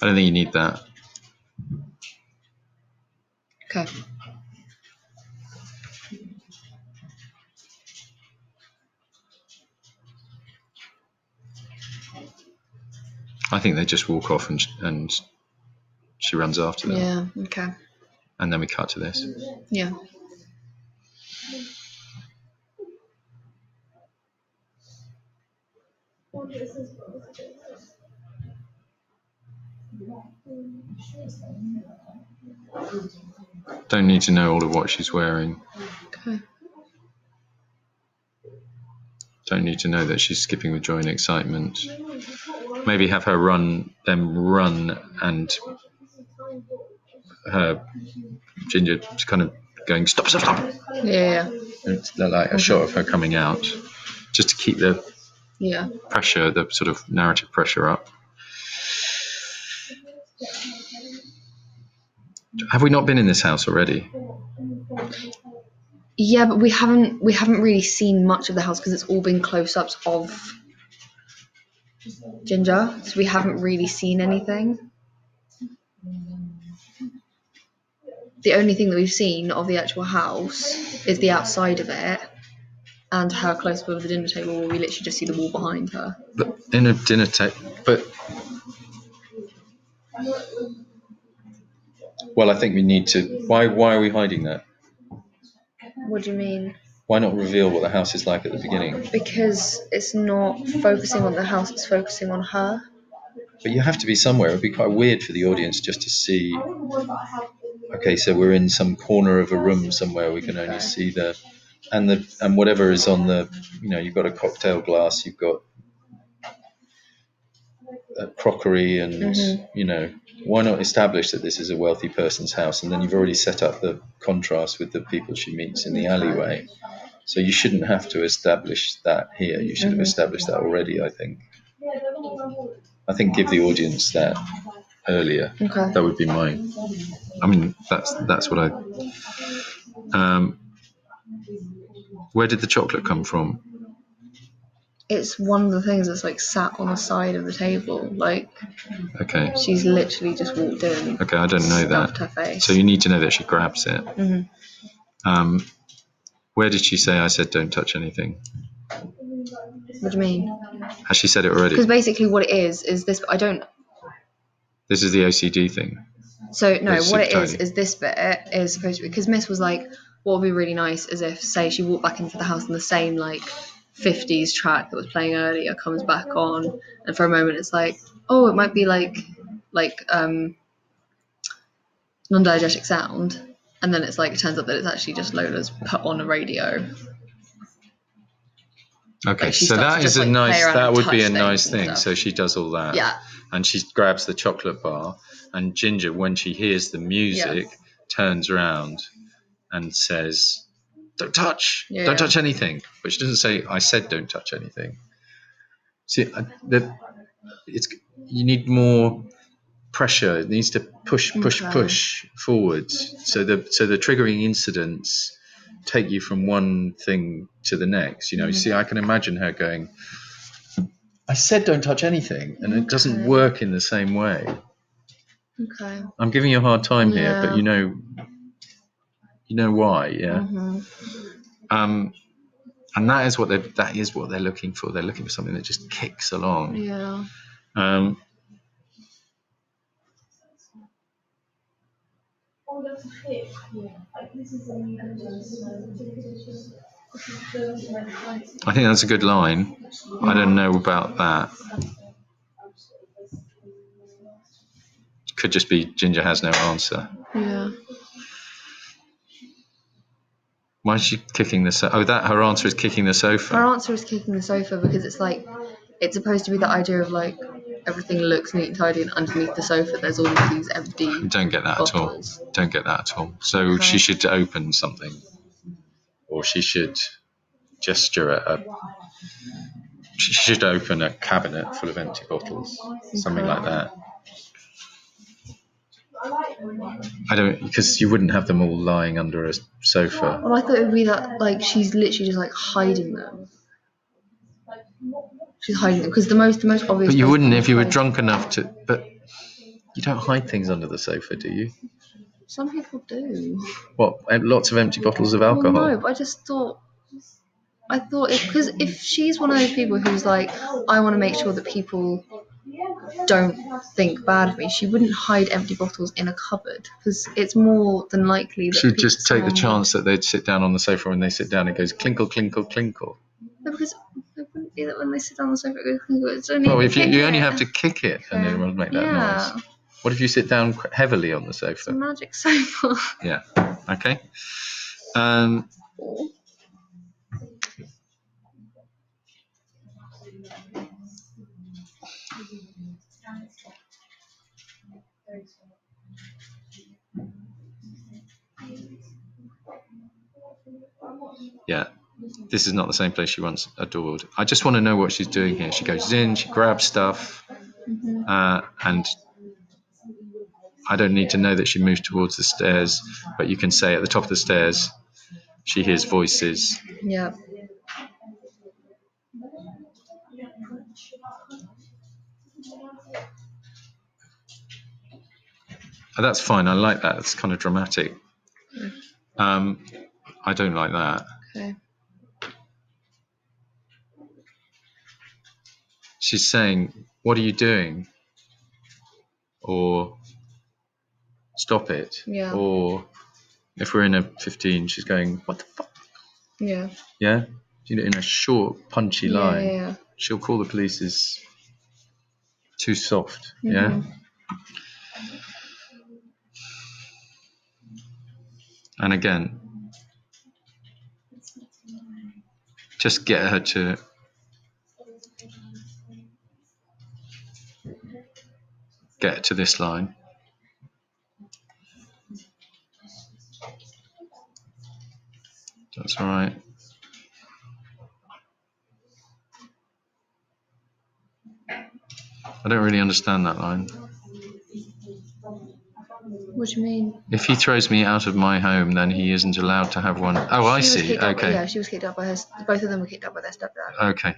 I don't think you need that. Okay. I think they just walk off and she runs after them. Yeah, okay. And then we cut to this. Yeah. Don't need to know all of what she's wearing. Okay. Don't need to know that she's skipping with joy and excitement. Maybe have her run and her Ginger kind of going, stop. Yeah. It's like a shot of her coming out, just to keep the pressure, the sort of narrative pressure up. Have we not been in this house already? Yeah, but we haven't really seen much of the house because it's all been close-ups of Ginger, so we haven't really seen anything. The only thing that we've seen of the actual house is the outside of it and her close-up of the dinner table where we literally just see the wall behind her. But in a dinner table, well, I think we need to. Why are we hiding that? What do you mean? Why not reveal what the house is like at the beginning? Because it's not focusing on the house, it's focusing on her. But you have to be somewhere. It would be quite weird for the audience just to see. Okay, so we're in some corner of a room somewhere. We can only see and whatever is on the. You've got a cocktail glass. You've got crockery, and why not establish that this is a wealthy person's house, and then you've already set up the contrast with the people she meets in the alleyway. So you shouldn't have to establish that here. You should have established that already, I think. I think give the audience that earlier. Okay. That would be mine. I mean, that's what I. Where did the chocolate come from? It's one of the things that's like sat on the side of the table. Like, okay. She's literally just walked in. Okay, I don't know that. Her face. So you need to know that she grabs it. Mm-hmm. Where did she say I said don't touch anything? What do you mean? Has she said it already? Because basically what it is this. This is the OCD thing. So no, what it is this bit is supposed to be, because Miss was like, what would be really nice is if, say, she walked back into the house and the same like 50s track that was playing earlier comes back on, and for a moment it's like, oh, it might be like non-diegetic sound, and then it's like, it turns out that it's actually just Lola's put on a radio. Okay, like so that is a nice. That would be a nice thing. Stuff. So she does all that. Yeah. And she grabs the chocolate bar, and Ginger, when she hears the music, turns around and says, "Don't touch! Don't touch anything." But she doesn't say, "I said don't touch anything." See, you need more pressure. It needs to push forwards. So the triggering incidents take you from one thing to the next. See, I can imagine her going, I said don't touch anything, and it doesn't work in the same way. Okay. I'm giving you a hard time here, but you know why, yeah. Mm-hmm. And that is what they're looking for. They're looking for something that just kicks along. Yeah. I think that's a good line. I don't know about that. Could just be Ginger has no answer. Yeah. Why is she kicking the sofa? Her answer is kicking the sofa. Her answer is kicking the sofa because it's like, it's supposed to be the idea of like, everything looks neat and tidy, and underneath the sofa there's all of these empty Don't get that bottles. at all. Don't get that at all. So she should open something, or she should gesture at she should open a cabinet full of empty bottles, something like that. Because you wouldn't have them all lying under a sofa. Well, I thought it would be that like she's literally just like hiding them. She's hiding them because the most obvious. But you wouldn't if you were drunk enough to. But You don't hide things under the sofa, do you? Some people do. What? Lots of empty bottles of alcohol? Well, no, but I just thought. Because if she's one of those people who's like, I want to make sure that people don't think bad of me, she wouldn't hide empty bottles in a cupboard, because it's more than likely that she'd just take the chance that they'd sit down on the sofa, and when they sit down it goes clinkle, clinkle, clinkle. No, because it wouldn't be that when they sit down on the sofa it goes clinkle. It's only if you only have to kick it and it will make that noise. What if you sit down heavily on the sofa? It's a magic sofa. Yeah. Okay. Yeah, this is not the same place she once adored. I just want to know what she's doing here. She goes in, she grabs stuff, and I don't need to know that she moves towards the stairs, but you can say at the top of the stairs she hears voices. Yeah. Oh, that's fine. I like that. It's kind of dramatic. I don't like that. Okay. She's saying, "What are you doing?" Or "Stop it." Yeah. Or if we're in a 15, she's going, "What the fuck?" Yeah. Yeah. In a short, punchy line. Yeah. She'll call the police as too soft. Yeah. And again, just get her to get to this line. That's all right. I don't really understand that line. What do you mean? If he throws me out of my home, then he isn't allowed to have one. Oh, I see. Okay. Yeah, she was kicked out by her. Both of them were kicked out by their stepdad. Okay.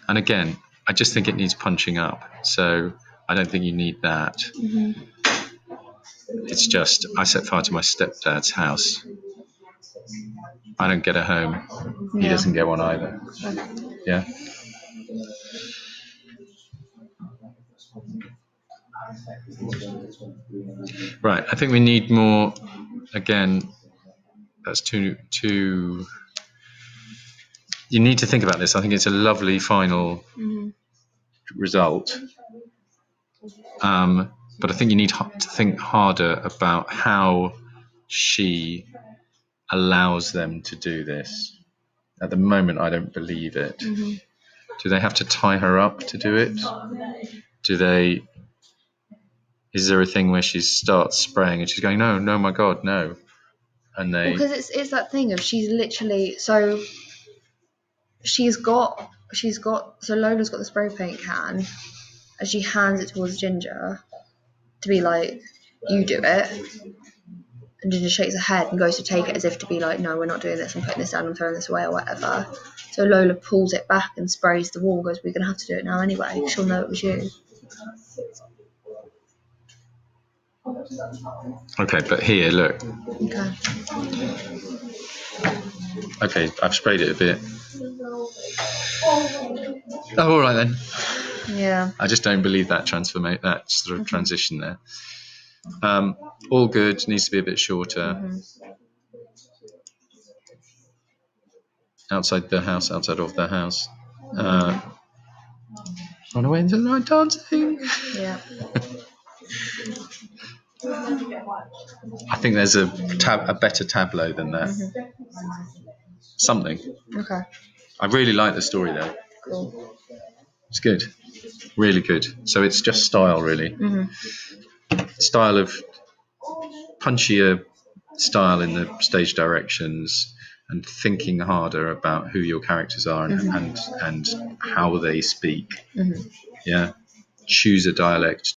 And again, I just think it needs punching up. So I don't think you need that. It's just, I set fire to my stepdad's house. I don't get a home. He doesn't get one either. Yeah. Right. I think we need more. Again, that's too. You need to think about this. I think it's a lovely final result. But I think you need to think harder about how she allows them to do this. At the moment, I don't believe it. Do they have to tie her up to do it? Is there a thing where she starts spraying and she's going, no, my God, no? And because it's that thing of she's literally so Lola's got the spray paint can and she hands it towards Ginger to be like, you do it. And Ginger shakes her head and goes to take it as if to be like, no, we're not doing this, I'm putting this down, I'm throwing this away or whatever. So Lola pulls it back and sprays the wall and goes, we're going to have to do it now anyway. She'll know it was you. Okay, but here, look. Okay, I've sprayed it a bit. Oh, all right then. Yeah. I just don't believe that that sort of transition there. All good. Needs to be a bit shorter. Outside of the house. Run away into the night dancing. Yeah. I think there's a better tableau than that. Something. Okay. I really like the story though. Cool. It's good. Really good. So it's just style, really. Style of punchier style in the stage directions and thinking harder about who your characters are and how they speak. Yeah. Choose a dialect,